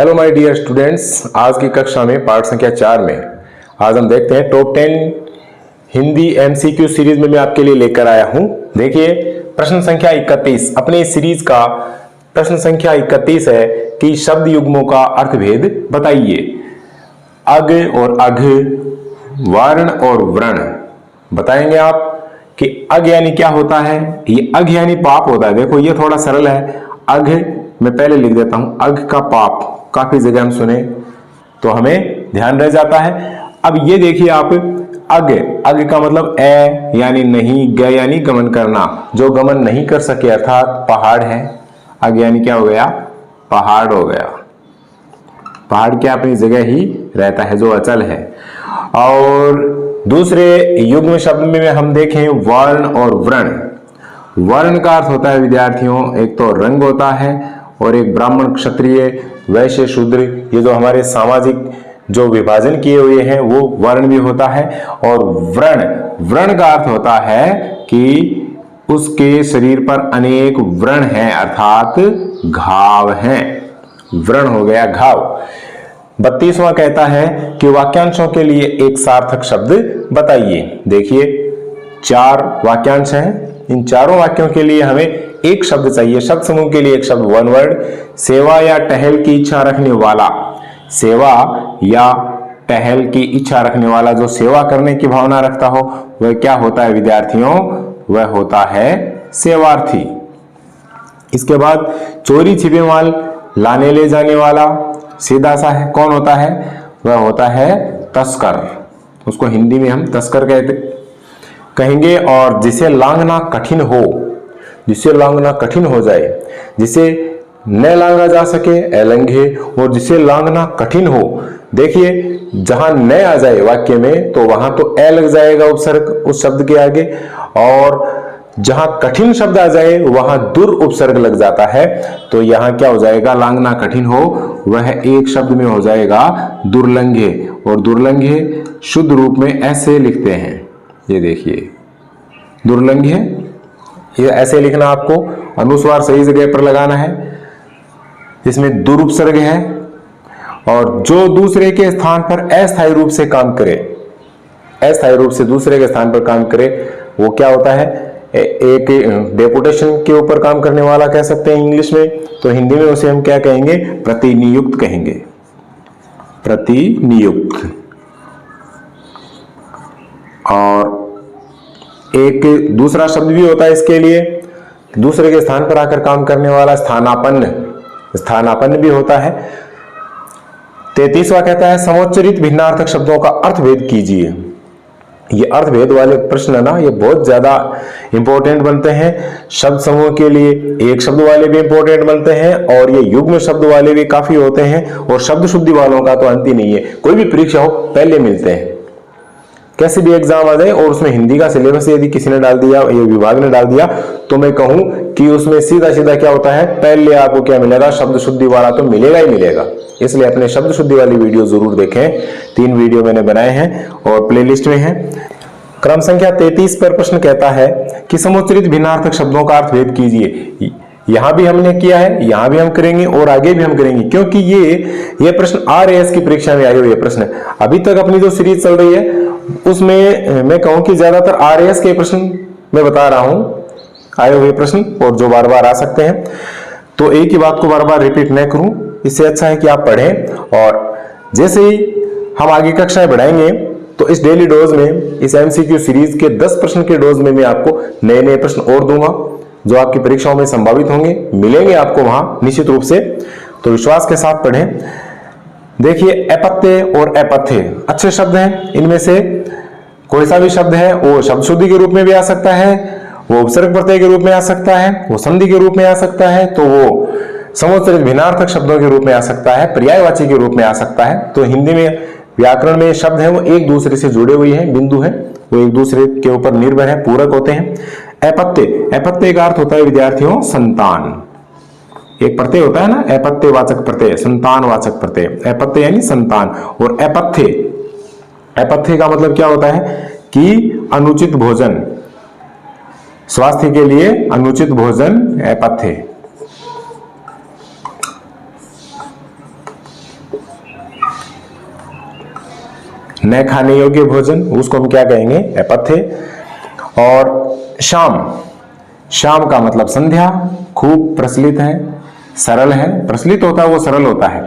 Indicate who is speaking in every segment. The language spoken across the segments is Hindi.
Speaker 1: हेलो माय डियर स्टूडेंट्स, आज की कक्षा में पाठ संख्या 4 में आज हम देखते हैं टॉप 10 हिंदी एमसीक्यू सीरीज में मैं आपके लिए लेकर आया हूं। देखिए प्रश्न संख्या 31 अपने इस सीरीज का प्रश्न संख्या 31 है कि शब्द युग्मों का अर्थभेद बताइए। अग और अघ, वर्ण और व्रण बताएंगे आप कि अग यानी क्या होता है। ये अघ यानी पाप होता है। देखो ये थोड़ा सरल है। अघ मैं पहले लिख देता हूं, अघ का पाप काफी जगह हम सुने तो हमें ध्यान रह जाता है। अब ये देखिए आप, अग, अग का मतलब ए यानी नहीं, ग यानी गमन करना, जो गमन नहीं कर सके अर्थात पहाड़ है। अग यानी क्या हो गया, पहाड़ हो गया। पहाड़ क्या अपनी जगह ही रहता है, जो अचल है। और दूसरे युग्म शब्द में हम देखें वर्ण और व्रण। वर्ण का अर्थ होता है विद्यार्थियों, एक तो रंग होता है और एक ब्राह्मण, क्षत्रिय, वैश्य, शूद्र, ये जो हमारे सामाजिक जो विभाजन किए हुए हैं वो वर्ण भी होता है। और व्रण, व्रण का अर्थ होता है कि उसके शरीर पर अनेक व्रण हैं अर्थात घाव हैं। व्रण हो गया घाव। 32वां कहता है कि वाक्यांशों के लिए एक सार्थक शब्द बताइए। देखिए 4 वाक्यांश हैं, इन चारों वाक्यों के लिए हमें एक शब्द चाहिए। शब्द समूह के लिए एक शब्द, वन वर्ड। सेवा या टहल की इच्छा रखने वाला, सेवा या टहल की इच्छा रखने वाला, जो सेवा करने की भावना रखता हो वह क्या होता है विद्यार्थियों, वह होता है सेवार्थी। इसके बाद चोरी छिपे माल लाने ले जाने वाला सीधा सा है, कौन होता है, वह होता है तस्कर। उसको हिंदी में हम तस्कर कहेंगे। और जिसे लांघना कठिन हो, जिसे लांघना कठिन हो जाए, जिसे न लांघा जा सके अलंघे, और जिसे लांघना कठिन हो, देखिए जहां न आ जाए वाक्य में तो वहां तो ए लग जाएगा उपसर्ग उस शब्द के आगे, और जहां कठिन शब्द आ जाए वहां दुर उपसर्ग लग जाता है। तो यहां क्या हो जाएगा, लांघना कठिन हो वह एक शब्द में हो जाएगा दुर्लंघे। और दुर्लंघे शुद्ध रूप में ऐसे लिखते हैं, ये देखिए दुर्लंघे, ये ऐसे लिखना, आपको अनुस्वार सही जगह पर लगाना है। इसमें दुर उपसर्ग है और जो दूसरे के स्थान पर अस्थायी रूप से काम करे, अस्थायी रूप से दूसरे के स्थान पर काम करे, वो क्या होता है, एक डेपुटेशन के ऊपर काम करने वाला कह सकते हैं इंग्लिश में। तो हिंदी में उसे हम क्या कहेंगे, प्रतिनियुक्त कहेंगे, प्रतिनियुक्त। और एक दूसरा शब्द भी होता है इसके लिए, दूसरे के स्थान पर आकर काम करने वाला, स्थानापन्न, स्थानापन्न भी होता है। 33वां कहता है समोच्चरित भिन्नार्थक शब्दों का अर्थभेद कीजिए। ये अर्थभेद वाले प्रश्न ना, ये बहुत ज्यादा इंपॉर्टेंट बनते हैं। शब्द समूह के लिए एक शब्द वाले भी इंपॉर्टेंट बनते हैं और ये युग्म शब्द वाले भी काफी होते हैं। और शब्द शुद्धि वालों का तो अंत ही नहीं है। कोई भी परीक्षा हो पहले मिलते हैं, कैसे भी एग्जाम आ जाए, और उसमें हिंदी का सिलेबस यदि किसी ने डाल दिया, ये विभाग ने डाल दिया, तो मैं कहूं कि उसमें सीधा सीधा क्या होता है, पहले आपको क्या मिलेगा, शब्द शुद्धि वाला तो मिलेगा ही मिलेगा। इसलिए अपने शब्द शुद्धि वाली वीडियो जरूर देखें। 3 वीडियो मैंने बनाए हैं और प्लेलिस्ट में है। क्रम संख्या 33 पर प्रश्न कहता है कि समुच्चरित भिन्नार्थक शब्दों का अर्थभेद कीजिए। यहां भी हमने किया है, यहां भी हम करेंगे और आगे भी हम करेंगे, क्योंकि ये प्रश्न RAS की परीक्षा में आए हुए प्रश्न। अभी तक अपनी जो सीरीज चल रही है उसमें मैं कहूं कि ज्यादातर RAS के प्रश्न मैं बता रहा हूं, आए हुए प्रश्न, और जो बार बार आ सकते हैं। तो एक ही बात को बार बार रिपीट न करूं, इससे अच्छा है कि आप पढ़ें। और जैसे ही हम आगे कक्षाएं बढ़ाएंगे तो इस डेली डोज में, इस MCQ सीरीज के 10 प्रश्न के डोज में मैं आपको नए नए प्रश्न और दूंगा जो आपकी परीक्षाओं में संभावित होंगे, मिलेंगे आपको वहां निश्चित रूप से। तो विश्वास के साथ पढ़ें। देखिए अपत्य और अपथ्य अच्छे शब्द हैं। इनमें से कोई सा भी शब्द है वो शब्द शुद्धि के रूप में भी आ सकता है, वो उपसर्ग प्रत्यय के रूप में आ सकता है, वो संधि के रूप में आ सकता है, तो वो समुच्चरित भिन्नार्थक शब्दों के रूप में आ सकता है, पर्यायवाची के रूप में आ सकता है। तो हिंदी में व्याकरण में शब्द है वो एक दूसरे से जुड़े हुए हैं, बिंदु है वो एक दूसरे के ऊपर निर्भर है, पूरक होते हैं। अपत्य, अपत्य का अर्थ होता है विद्यार्थियों संतान। एक प्रत्यय होता है ना, अपत्यवाचक प्रत्यय, संतानवाचक प्रत्यय, अपत्य यानी संतान। और अपथ्य, अपथ्य का मतलब क्या होता है कि अनुचित भोजन, स्वास्थ्य के लिए अनुचित भोजन अपथ्य। न खाने योग्य भोजन, उसको हम क्या कहेंगे? अपथ्य। और शाम, शाम का मतलब संध्या, खूब प्रचलित है, सरल है, प्रचलित होता है वो सरल होता है।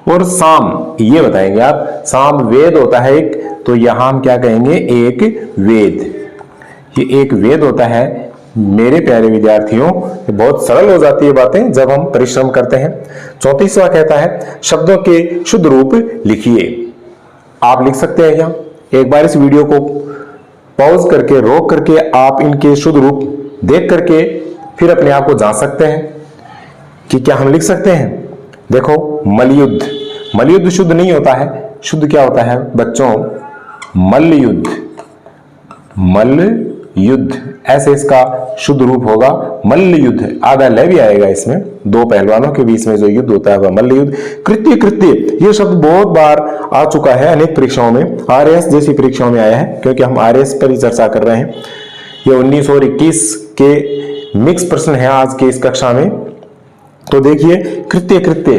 Speaker 1: और शाम ये बताएंगे आप, शाम वेद होता है एक, तो यहां हम क्या कहेंगे? एक वेद। ये एक वेद होता है। मेरे प्यारे विद्यार्थियों, बहुत सरल हो जाती है बातें जब हम परिश्रम करते हैं। 34वां कहता है शब्दों के शुद्ध रूप लिखिए। आप लिख सकते हैं यहाँ, एक बार इस वीडियो को पॉज करके, रोक करके आप इनके शुद्ध रूप देख करके फिर अपने आप को जांच सकते हैं कि क्या हम लिख सकते हैं। देखो, मलयुद्ध, मलयुद्ध शुद्ध नहीं होता है, शुद्ध क्या होता है बच्चों? मल्लयुद्ध, मल्लयुद्ध, ऐसे इसका शुद्ध रूप होगा मल्लयुद्ध। आधा ल भी आएगा इसमें, दो पहलवानों के बीच में जो युद्ध होता है वह मल्लयुद्ध। कृत्य, कृत्य, ये शब्द बहुत बार आ चुका है अनेक परीक्षाओं में, आरएएस जैसी परीक्षाओं में आया है, क्योंकि हम आरएएस पर ही चर्चा कर रहे हैं। ये 19 और 21 के मिक्स प्रश्न है आज के इस कक्षा में। तो देखिए, कृत्य, कृत्य,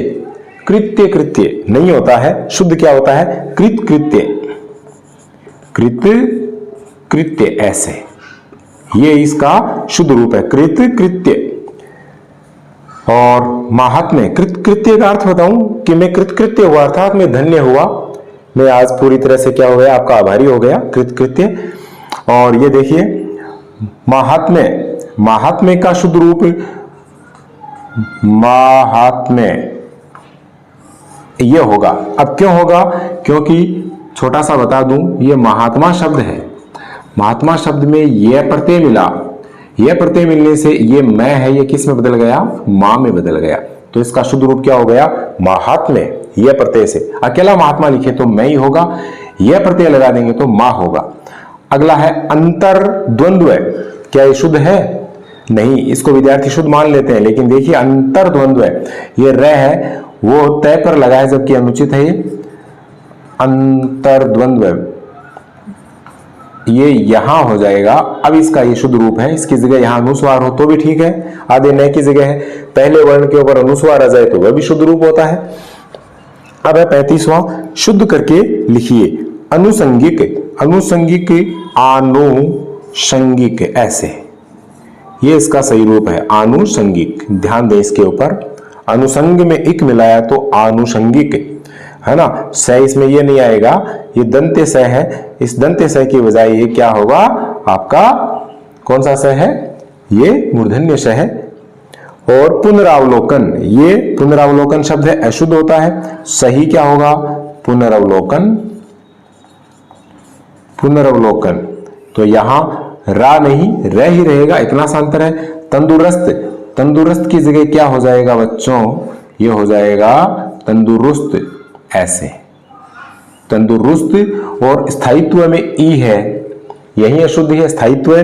Speaker 1: कृत्य, कृत्य नहीं होता है, शुद्ध क्या होता है? कृत, कृत्य, कृत, कृत्य, ऐसे, ये इसका शुद्ध रूप है, कृत, कृत्य। और महात्म्य, कृत कृत्य का अर्थ बताऊं कि मैं कृतकृत्य हुआ, अर्थात मैं धन्य हुआ, मैं आज पूरी तरह से क्या हो गया? आपका आभारी हो गया, कृतकृत्य। और ये देखिए महात्म्य, महात्म्य का शुद्ध रूप महात्म्य ये होगा। अब क्यों होगा? क्योंकि छोटा सा बता दूं, ये महात्मा शब्द है, महात्मा शब्द में यह प्रत्यय मिला, यह प्रत्यय मिलने से ये मैं है, ये किस में बदल गया? मां में बदल गया। तो इसका शुद्ध रूप क्या हो गया? महात्म्य। यह प्रत्यय से अकेला महात्मा लिखे तो मैं ही होगा, यह प्रत्यय लगा देंगे तो मां होगा। अगला है अंतर द्वंद्व। क्या ये शुद्ध है? नहीं, इसको विद्यार्थी शुद्ध मान लेते हैं, लेकिन देखिए अंतर द्वंद्व है, ये र है वो तय पर लगा है जबकि अनुचित है। ये अंतर द्वंद्व ये यहां हो जाएगा। अब इसका ये शुद्ध रूप है, इसकी जगह यहां अनुस्वार हो तो भी ठीक है, आधे न की जगह है, पहले वर्ण के ऊपर अनुस्वार आ जाए तो वह भी शुद्ध रूप होता है। अब है 35वां, शुद्ध करके लिखिए। अनुसंगिक, अनुसंगिक, आनुषंगिक, ऐसे, ये इसका सही रूप है, आनुषंगिक। ध्यान दें इसके ऊपर, अनुसंग में इक मिलाया तो आनुषंगिक है ना। स इसमें ये नहीं आएगा, ये दंत्य स है, इस दंत्य स की बजाय ये क्या होगा? आपका कौन सा स है? ये मूर्धन्य स है। और पुनरावलोकन, ये पुनरावलोकन शब्द है, अशुद्ध होता है, सही क्या होगा? पुनरावलोकन, पुनरावलोकन। तो यहां रा नहीं र ही रहेगा, इतना सा अंतर है। तंदुरुस्त, तंदुरुस्त की जगह क्या हो जाएगा बच्चों? ये हो जाएगा तंदुरुस्त, ऐसे, तंदुरुस्त। और स्थायित्व में ई है, यही अशुद्ध है, स्थायित्व,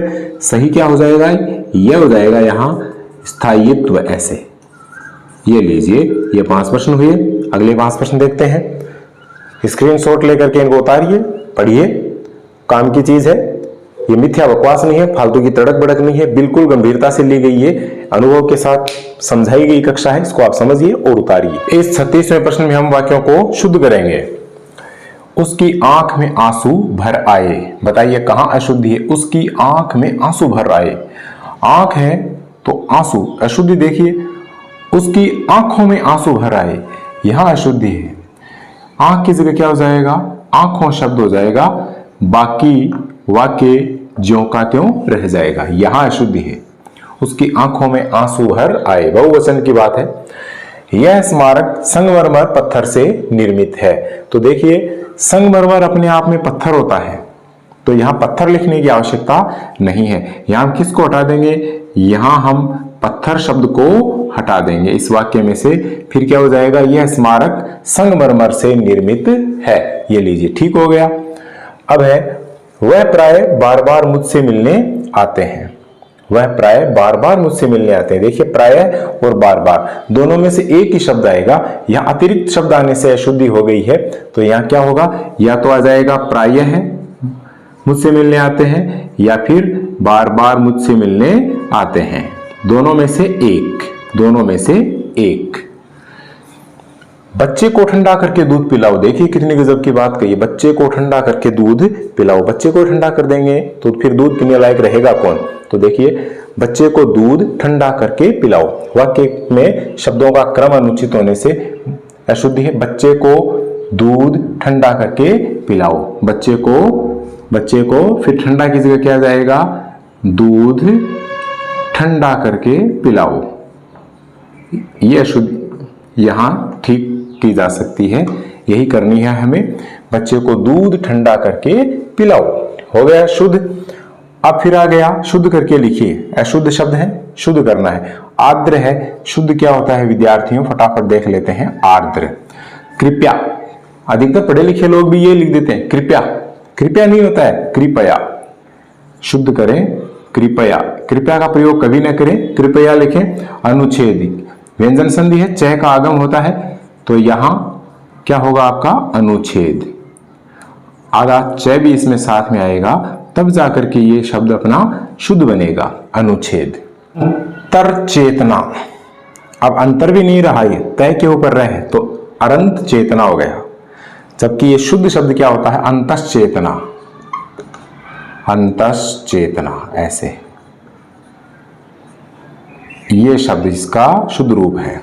Speaker 1: सही क्या हो जाएगा? यह हो जाएगा यहां स्थायित्व, ऐसे। ये लीजिए, ये 5 प्रश्न हुए। अगले 5 प्रश्न देखते हैं। स्क्रीनशॉट लेकर के इनको उतारिए, पढ़िए, काम की चीज है, ये मिथ्या बकवास नहीं है, फालतू की तड़क भड़क नहीं है, बिल्कुल गंभीरता से ली गई है, अनुभव के साथ समझाई गई कक्षा है, इसको आप समझिए और उतारिए। इस 36वें प्रश्न में हम वाक्यों को शुद्ध करेंगे। उसकी आंख में आंसू भर आए, बताइए कहां अशुद्धि है? उसकी आंख में आंसू भर आए, आंख है तो आंसू, अशुद्धि देखिए, उसकी आंखों में आंसू भर आए, यहां अशुद्धि है। आंख की जगह क्या हो जाएगा? आंखों शब्द हो जाएगा, बाकी वाक्य ज्यों का त्यों रह जाएगा, यहां अशुद्धि है। उसकी आंखों में आंसू भर आए, बहुवचन की बात है। यह स्मारक संगमरमर पत्थर से निर्मित है। तो देखिए, संगमरमर अपने आप में पत्थर होता है, तो यहां पत्थर लिखने की आवश्यकता नहीं है। यहां हम किसको हटा देंगे? यहां हम पत्थर शब्द को हटा देंगे इस वाक्य में से। फिर क्या हो जाएगा? यह स्मारक संगमरमर से निर्मित है। ये लीजिए, ठीक हो गया। अब है वह प्राय बार बार मुझसे मिलने आते हैं, वह प्राय बार बार मुझसे मिलने आते हैं। देखिए, प्राय और बार बार दोनों में से एक ही शब्द आएगा, यहां अतिरिक्त शब्द आने से अशुद्धि हो गई है, तो यहां क्या होगा? या तो आ जाएगा प्राय है मुझसे मिलने आते हैं, या फिर बार बार मुझसे मिलने आते हैं, दोनों में से एक, दोनों में से एक। बच्चे को ठंडा करके दूध पिलाओ। देखिए कितनी गजब की बात कही, बच्चे को ठंडा करके दूध पिलाओ। बच्चे को ठंडा कर देंगे तो फिर दूध पीने लायक रहेगा कौन? तो देखिए बच्चे को दूध ठंडा करके पिलाओ। वाक्य में शब्दों का क्रम अनुचित होने से अशुद्धि है। बच्चे को दूध ठंडा करके पिलाओ। बच्चे को फिर ठंडा की जगह क्या जाएगा? दूध ठंडा करके पिलाओ। ये अशुद्ध यहां ठीक की जा सकती है, यही करनी है हमें। बच्चे को दूध ठंडा करके पिलाओ। हो गया शुद्ध। अब फिर आ गया शुद्ध करके लिखिए। अशुद्ध शब्द है, शुद्ध करना है। आर्द्र है, शुद्ध क्या होता है विद्यार्थियों? फटाफट देख लेते हैं। आर्द्र। कृपया, अधिकतर पढ़े लिखे लोग भी ये लिख देते हैं कृपया। कृपया नहीं होता है, कृपया। शुद्ध करें कृपया। कृपया का प्रयोग कभी न करें, कृपया लिखें। अनुच्छेद व्यंजन संधि है, चय का आगम होता है, तो यहां क्या होगा आपका? अनुच्छेद। आधा चय भी इसमें साथ में आएगा, तब जाकर के ये शब्द अपना शुद्ध बनेगा। अनुच्छेद। अंतर चेतना। अब अंतर भी नहीं रहा, ये तय के ऊपर रहे तो अरंत चेतना हो गया। जबकि ये शुद्ध शब्द क्या होता है? अंतस चेतना। अंतस चेतना, ऐसे ये शब्द इसका शुद्ध रूप है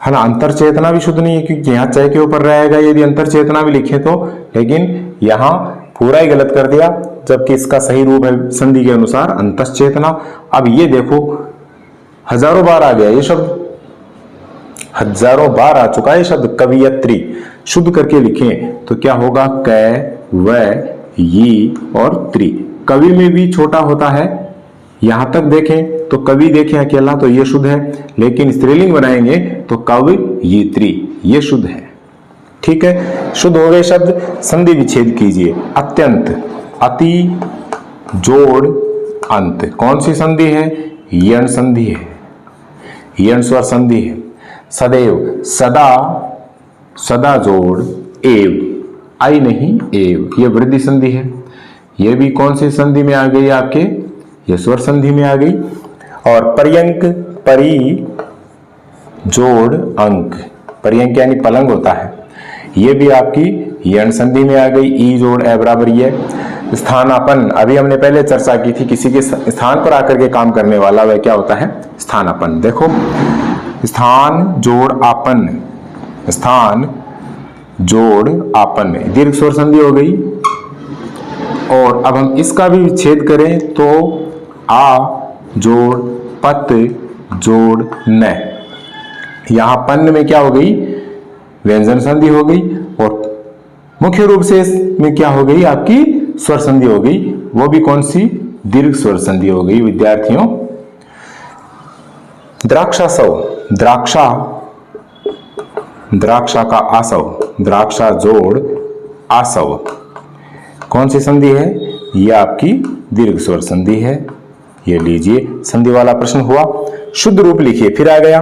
Speaker 1: ना। अंतर चेतना भी शुद्ध नहीं है क्योंकि यहां चय के ऊपर रहेगा यदि अंतर चेतना भी लिखे तो, लेकिन यहां पूरा ही गलत कर दिया, जबकि इसका सही रूप है संधि के अनुसार अंतस चेतना। अब ये देखो हजारों बार आ गया ये शब्द, हजारों बार आ चुका है ये शब्द कवियत्री। शुद्ध करके लिखें तो क्या होगा? कै, व, यी और त्री। कवि में भी छोटा होता है, यहां तक देखें तो कवि देखें अकेला तो ये शुद्ध है, लेकिन स्त्रीलिंग बनाएंगे तो कवि ये त्री, ये शुद्ध है। ठीक है, शुद्ध हो गए शब्द। संधि विच्छेद कीजिए। अत्यंत, अति, जोड़, अंत। कौन सी संधि है? यण संधि है, यण स्वर संधि है। सदैव, सदा, सदा जोड़ एव, आई नहीं एव, ये वृद्धि संधि है। ये भी कौन सी संधि में आ गई आपके? ये स्वर संधि में आ गई। और पर्यंक, परी, जोड़, अंक। पर्यंक यानी पलंग होता है, ये भी आपकी यण संधि में आ गई। ई जोड़ ए बराबर ये। स्थानापन्न, अभी हमने पहले चर्चा की थी, किसी के स्थान पर आकर के काम करने वाला वह क्या होता है? स्थानापन्न। देखो स्थान जोड़ आपन्न, स्थान जोड़ आपन्न, दीर्घ स्वर संधि हो गई। और अब हम इसका भी विच्छेद करें तो आ जोड़ पत जोड़ न। यहां पन्न में क्या हो गई? व्यंजन संधि हो गई। और मुख्य रूप से इसमें क्या हो गई? आपकी स्वर संधि हो गई, वो भी कौन सी? दीर्घ स्वर संधि हो गई विद्यार्थियों। द्राक्षासव, द्राक्षा, द्राक्षा का आसव, द्राक्षा जोड़ आसव, कौन सी संधि है? ये आपकी दीर्घ स्वर संधि है। ये लीजिए संधि वाला प्रश्न हुआ। शुद्ध रूप लिखिए। फिर आ गया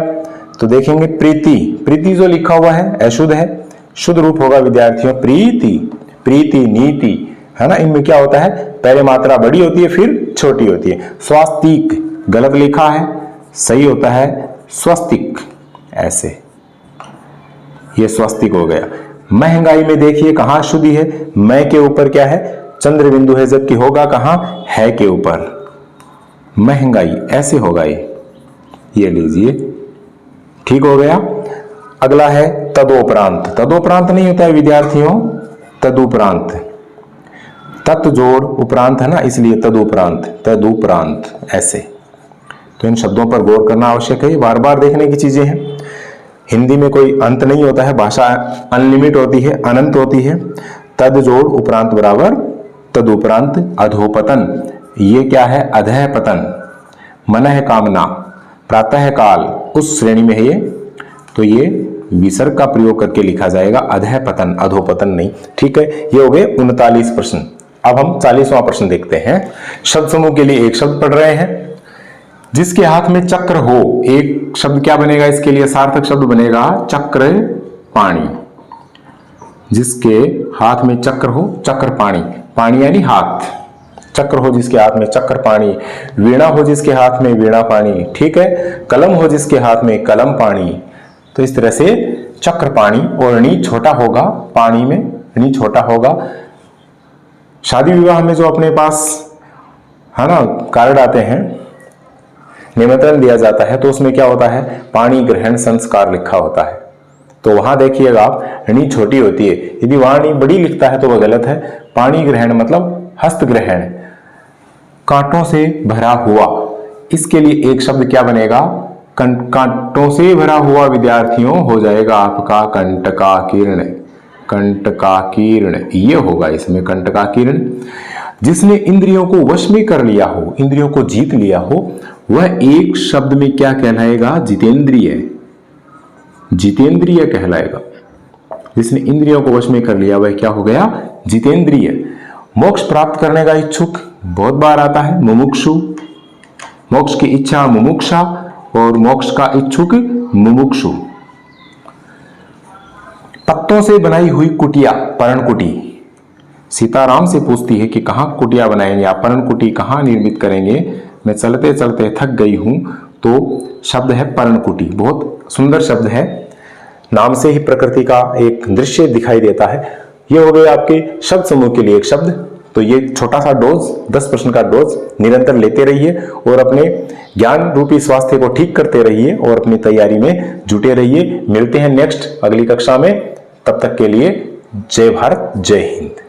Speaker 1: तो देखेंगे प्रीति। प्रीति जो लिखा हुआ है अशुद्ध है, शुद्ध रूप होगा विद्यार्थियों प्रीति। प्रीति, नीति, है ना, इनमें क्या होता है? पहले मात्रा बड़ी होती है फिर छोटी होती है। स्वास्तिक गलत लिखा है, सही होता है स्वस्तिक, ऐसे ये स्वस्तिक हो गया। महंगाई में देखिए कहां शुद्धि है? मैं के ऊपर क्या है? चंद्र बिंदु है, जबकि होगा कहां? है के ऊपर। महंगाई ऐसे होगा ये लीजिए, ठीक हो गया। अगला है तदोपरांत। तदोपरांत नहीं होता है विद्यार्थियों, तदुपरांत। तत् जोड़ उपरांत है ना, इसलिए तदुपरांत, तदुपरांत ऐसे। तो इन शब्दों पर गौर करना आवश्यक है, बार बार देखने की चीजें हैं। हिंदी में कोई अंत नहीं होता है, भाषा अनलिमिट होती है, अनंत होती है। तद जोड़ उपरांत बराबर तदुपरांत। अधोपतन, ये क्या है? अधः पतन। मनः कामना, प्रातः काल, उस श्रेणी में है ये, तो ये विसर्ग का प्रयोग करके लिखा जाएगा अधः पतन, अधोपतन नहीं। ठीक है, ये हो गए 39 प्रश्न। अब हम 40वां प्रश्न देखते हैं। शब्द समूह के लिए एक शब्द पढ़ रहे हैं। जिसके हाथ में चक्र हो, एक शब्द क्या बनेगा इसके लिए? सार्थक शब्द बनेगा चक्र पाणी। जिसके हाथ में चक्र हो, चक्र पाणी, पाणी यानी हाथ, चक्र हो जिसके हाथ में चक्र पाणी। वीणा हो जिसके हाथ में वीणा पाणी, ठीक है। कलम हो जिसके हाथ में कलम पाणी। तो इस तरह से चक्र पाणी, और णी छोटा होगा, पानी में णी छोटा होगा। शादी विवाह में जो अपने पास है ना कार्ड आते हैं, निमंत्रण दिया जाता है, तो उसमें क्या होता है, पाणी ग्रहण संस्कार लिखा होता है। तो वहां देखिएगा आप णी छोटी होती है, यदि वहां णी बड़ी लिखता है तो वह गलत है। पाणी ग्रहण मतलब हस्त ग्रहण, कांटों से भरा हुआ, इसके लिए एक शब्द क्या बनेगा, कांटों से भरा हुआ विद्यार्थियों हो जाएगा आपका कंटकाकीर्ण, कंटकाकीर्ण ये होगा इसमें कंटकाकीर्ण। जिसने इंद्रियों को वश में कर लिया हो, इंद्रियों को जीत लिया हो, वह एक शब्द में क्या कहलाएगा, जितेंद्रिय, जितेंद्रिय कहलाएगा। जिसने इंद्रियों को वश में कर लिया वह क्या हो गया, जितेंद्रिय। मोक्ष प्राप्त करने का इच्छुक बहुत बार आता है, मुमुक्षु, मोक्ष की इच्छा मुमुक्षा और मोक्ष का इच्छुक मुमुक्षु। पत्तों से बनाई हुई कुटिया, पर्णकुटी। सीताराम से पूछती है कि कहां कुटिया बनाएंगे आप, पर्णकुटी कहां निर्मित करेंगे, मैं चलते चलते थक गई हूं। तो शब्द है पर्णकुटी, बहुत सुंदर शब्द है, नाम से ही प्रकृति का एक दृश्य दिखाई देता है। ये हो गए आपके शब्द समूह के लिए एक शब्द। तो ये छोटा सा डोज, 10 प्रश्न का डोज निरंतर लेते रहिए और अपने ज्ञान रूपी स्वास्थ्य को ठीक करते रहिए और अपनी तैयारी में जुटे रहिए। मिलते हैं नेक्स्ट अगली कक्षा में, तब तक के लिए जय भारत, जय हिंद।